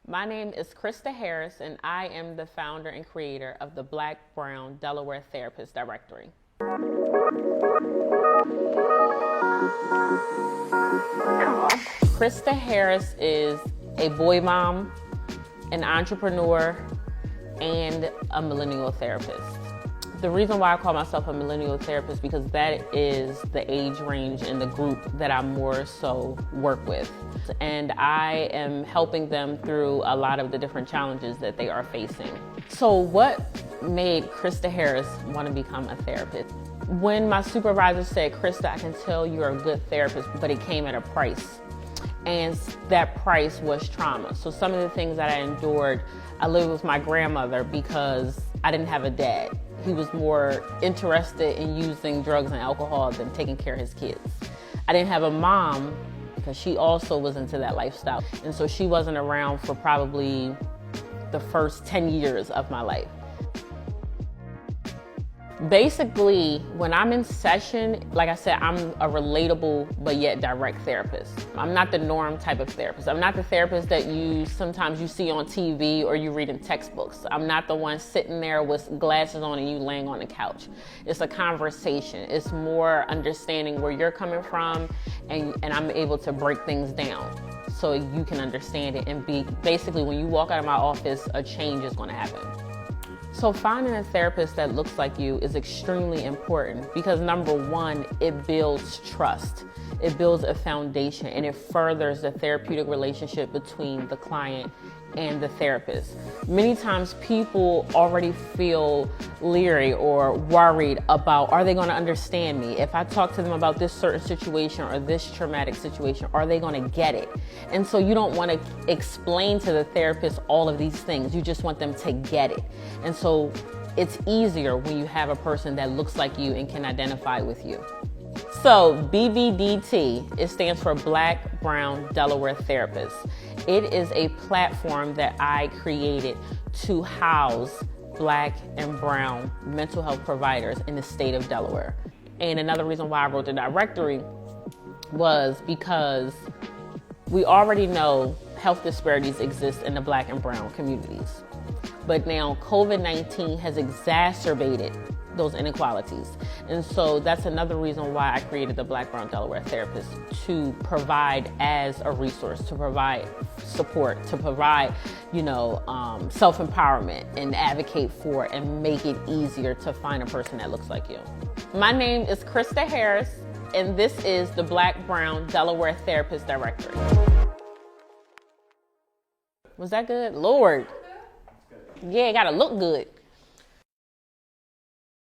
My name is Krista Harris, and I am the founder and creator of the Black, Brown, Delaware Therapist Directory. Krista Harris is a boy mom, an entrepreneur, and a millennial therapist. The reason why I call myself a millennial therapist because that is the age range and the group that I more so work with. And I am helping them through a lot of the different challenges that they are facing. So what made Krista Harris want to become a therapist? When my supervisor said, Krista, I can tell you're a good therapist, but it came at a price. And that price was trauma. So some of the things that I endured, I lived with my grandmother because I didn't have a dad. He was more interested in using drugs and alcohol than taking care of his kids. I didn't have a mom because she also was into that lifestyle. And so she wasn't around for probably the first 10 years of my life. Basically, when I'm in session, like I said, I'm a relatable but yet direct therapist. I'm not the norm type of therapist. I'm not the therapist that sometimes you see on TV or you read in textbooks. I'm not the one sitting there with glasses on and you laying on the couch. It's a conversation. It's more understanding where you're coming from, and I'm able to break things down so you can understand it and basically when you walk out of my office, a change is going to happen. So finding a therapist that looks like you is extremely important because number one, it builds trust. It builds a foundation and it furthers the therapeutic relationship between the client and the therapist. Many times people already feel leery or worried about, are they going to understand me? If I talk to them about this certain situation or this traumatic situation, are they going to get it? And so you don't want to explain to the therapist all of these things. You just want them to get it. And so it's easier when you have a person that looks like you and can identify with you. So BBDT, it stands for Black, Brown, Delaware Therapist. It is a platform that I created to house Black and Brown mental health providers in the state of Delaware. And another reason why I wrote the directory was because we already know health disparities exist in the Black and Brown communities. But now COVID-19 has exacerbated those inequalities. And so that's another reason why I created the Black, Brown, Delaware Therapist, to provide as a resource, to provide support, to provide, self-empowerment and advocate for and make it easier to find a person that looks like you. My name is Krista Harris, and this is the Black, Brown, Delaware Therapist Directory. Was that good? Lord. Yeah, it gotta look good.